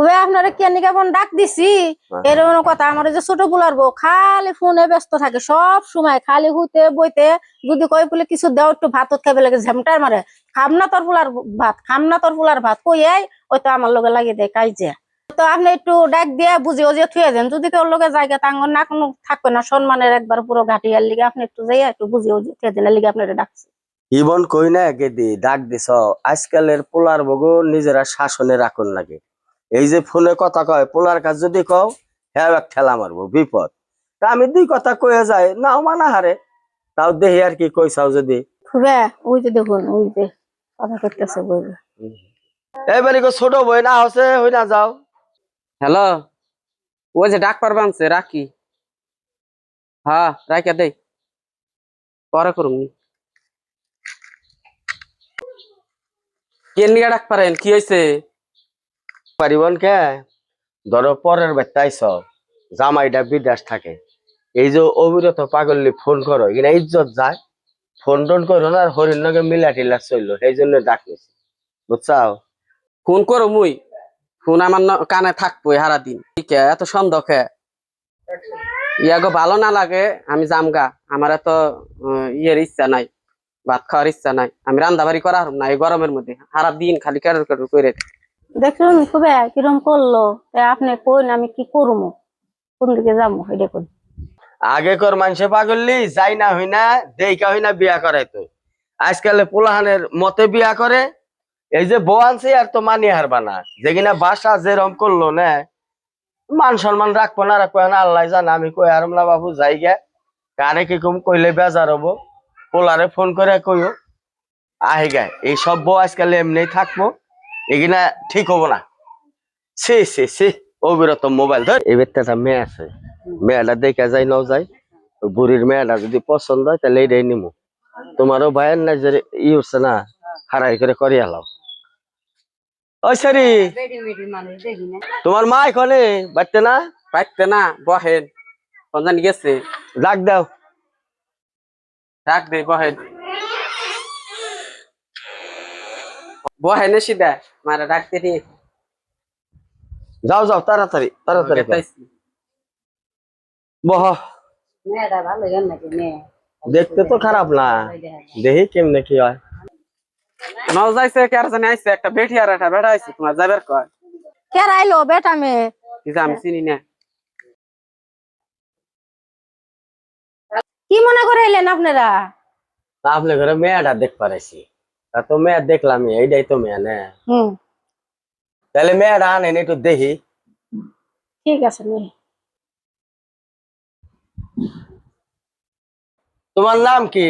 খুবই আপনারা কেন কেমন ডাক দিছি এরকম কথা। আমার যে ছোট পোলার বউ খালি ফোনে ব্যস্ত থাকে সব সময়, খালি হইতে বইতে। যদি কই বলে কিছু দেও একটু ভাত খাইবে লাগে ঝামটার মারে, খামনা তোর পোলার ভাত, খামনা তোর পোলার ভাত কই ওই তো আমার লগে লাগিয়ে দেয় কাইজে। তো আপনি একটু ডাক দিয়ে বুঝে ওজিয়ে থুয়ে দেন, যদি তোর লোকের জায়গা তাঙ্গর না কোনো থাকবে না সম্মানের একবার পুরো ঘাটিয়ার লিগে আপনি একটু যাইয়া একটু বুঝে ওজিয়ে থুয়ে দেন লিগে আপনারা ডাকছি। ইবন কই না গেদি ডাক দিছ। আজকালের পোলার বগু নিজেরা শাসনে রাখুন লাগে। এই যে ফোনে কথা কয় পোলার কাজ যদি কও হ্যাঁ এক ঠেলা মারবো বিপদ। তা আমি দুই কথা কয়ে যাই নাও মানা হারে, তাও দেহি আর কি কইসাও যদি। খুবই ওই যে দেখুন ওই যে কথা করতেছে বলবে। এবারে ছোট বই না হচ্ছে হই না যাও। হ্যালো, ওই যে ডাক পারবা আনছে রাখি। হ্যাঁ রাখিয়া দেই, পরে করুন। কে নিয়ে ডাক পারেন, কি হয়েছে? পারিবন কে ধরো পরের বেতাইছ জামাইটা বিদেশ থাকে, এই যে অবিরত পাগল্লি ফোন করো কিনা ইজ্জত যায়। ফোন টোন করো না আর হরিণ নগে মিলা টিলা চললো, সেই জন্য ডাক নিছি বুঝছাও। ফোন করো মুই, ফোন আমার কানে থাকবো হারা দিন। ঠিক এত সন্দেহ খে ইয়াগো ভালো না লাগে আমি জামগা। আমার এত ইয়ের ইচ্ছা নাই, ভাত খাওয়ার ইচ্ছা নাই। আমি রান্না বাড়ি করা হারুম না এই গরমের মধ্যে, হারা দিন খালি কেটর কেটর করে। দেখুন খুবই কিরম করলো, আপনি কইন আমি কি করবো, কোন দিকে যাবো এটা কোন। আগে কর মানুষে পাগল্লি যাই না হই না দেইকা হই না বিয়া করাইতো। আজকালে পোলাহানের মতে বিয়া করে। এই যে বউ আনছে আর তো মানি হারবা না, যে কিনা বাসা যেরম করলো না মান সম্মান রাখবো না রাখবো না আল্লাহ জানা। আমি কই আরমলা বাবু যাই গে, কারে কি কম কইলে বেজার হবো, পোলারে ফোন করে কইও আহি গায়। এই সব বউ আজকাল এমনি থাকবো, এগুলা ঠিক হবো না। সে সে সে অবিরত মোবাইল ধর। এই বেটাটা মেয়ে আছে, মেয়েটা দেখে যাই নাও যাই। বুড়ির মেয়েটা যদি পছন্দ হয় তাহলে এটাই নিমু। তোমারও ভাইয়ের না যে ই উঠছে না হারাই করে করিয়া লাও। ওই সারি তোমার মা এখানে বাড়তে না? পাইতে না বহেন, কোন জানি গেছে। ডাক দাও। ডাক দে বহেন, বহেন এসি দে মারা ডাকতে নিয়ে। যাও যাও তাড়াতাড়ি তাড়াতাড়ি কর। বহ। দেখতে তো খারাপ না, দেখি কেমনে কি হয়। নাও যাইছে কে আর জানি আইছে একটা বেটি আর একটা বেটা আইছে, তোমার যাবার কয়। কে আইলো বেটা মেয়ে? কি যে আমি চিনি না। কি মনে করে এলেন আপনারা? আপনার ঘরে মেয়েটা দেখ পারেছি, তা তো মেয়ে দেখলাম এইটাই তো মেয়ে না। তাহলে মেয়েটা আনেন একটু দেখি। ঠিক আছে মেয়ে। তোমার নাম কি?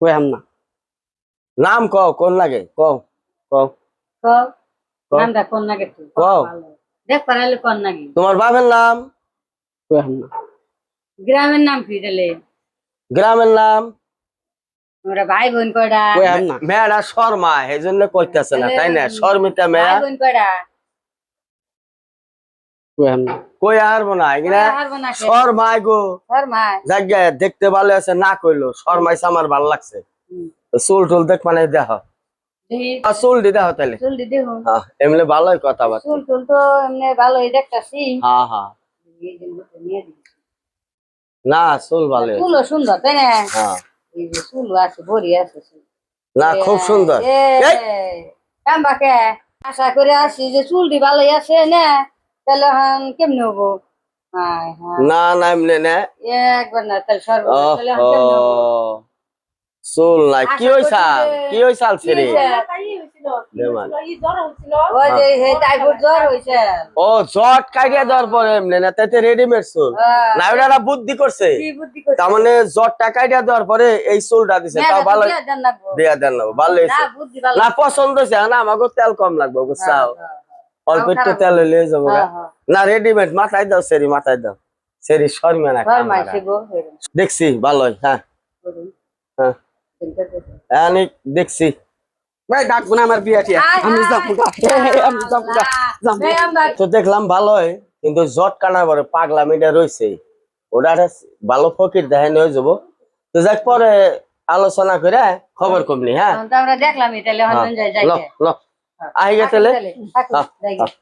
কইহাম না। নাম কও কোন লাগে কও কও নামটা কোন নাকি কও। দেখ পারালে কোন নাকি তোমার বাবার নাম? কইহাম না। গ্রামের নাম কি তাহলে? গ্রামের নাম? ওরা ভাই বোন কয়টা? কইহাম না। মেয়েটা শর্মা এই জন্য কইতেছে না তাই না? শর্মিতা ভাই মেয়া বোন কয়টা? কইহাম না। কই হারবো না এগুলা হারবো না কে? শর্মাই গো। শর্মায় জায়গা দেখতে ভালো আছে না কইলো শর্মাইছে আমার ভালো লাগছে। তো চুল টুল দেখ মানে দেখো, চুল দি দেখো তাহলে। চুল দিদি হুন হ্যাঁ এমনি ভালোই কথাবার্তা। চুল টুল তো এমনি ভালোই দেখতাছি। হ্যাঁ হ্যাঁ না চুল ভালো। চুলও সুন্দর তাই না? হ্যাঁ এই যে চুল আছে ভরি আছে না খুব সুন্দর। কামবাকে আশা করে আসি যে চুলটি ভালোই আছে না, তাহলে কেমনে হবো? না না এমনি না একবার না তাহলে সর্বনাশ, তাহলে কেমনে হবো? চুল নাই কি হইছা কি হইছা রে? ওই যে সেই টাইফয়েড জ্বর হইছে। ও জট কাটিয়া দেওয়ার পরে এমনি না তাতে রেডিমেড চুল না, ওটা বুদ্ধি করছে। কি বুদ্ধি করছে? তার মানে জটটা কাটিয়া দেওয়ার পরে এই চুলটা দিছে, তাও ভালো দিয়া দেন না ভালো হয়েছে। না বুদ্ধি ভালো না পছন্দ হয়েছে না, আমাকে তেল কম লাগবে বুঝছাও, অল্প একটু তেল হইলে যাবো না। রেডিমেড মাথায় দাও সেরি, মাথায় দাও সেরি শর্মা না শর্মাইছে গো। দেখছি ভালোই। হ্যাঁ হ্যাঁ অনেক দেখছি। ভাই ডাকবো না আমার বিয়া টিয়া, আমি যাবো গা, আমি যাবো গা, যাবো। তো দেখলাম ভালোই, কিন্তু জট কানার পরে পাগলা মিটা রয়েছে, ওটা ভালো ফকির দেখেন হয়ে যাবো। তো যাক পরে আলোচনা করে খবর কমলি। হ্যাঁ আমরা দেখলাম তাহলে হন যাই যাই। ল ল আহি গে তাহলে থাকুন, হ্যাঁ, যাই গে। হ্যাঁ।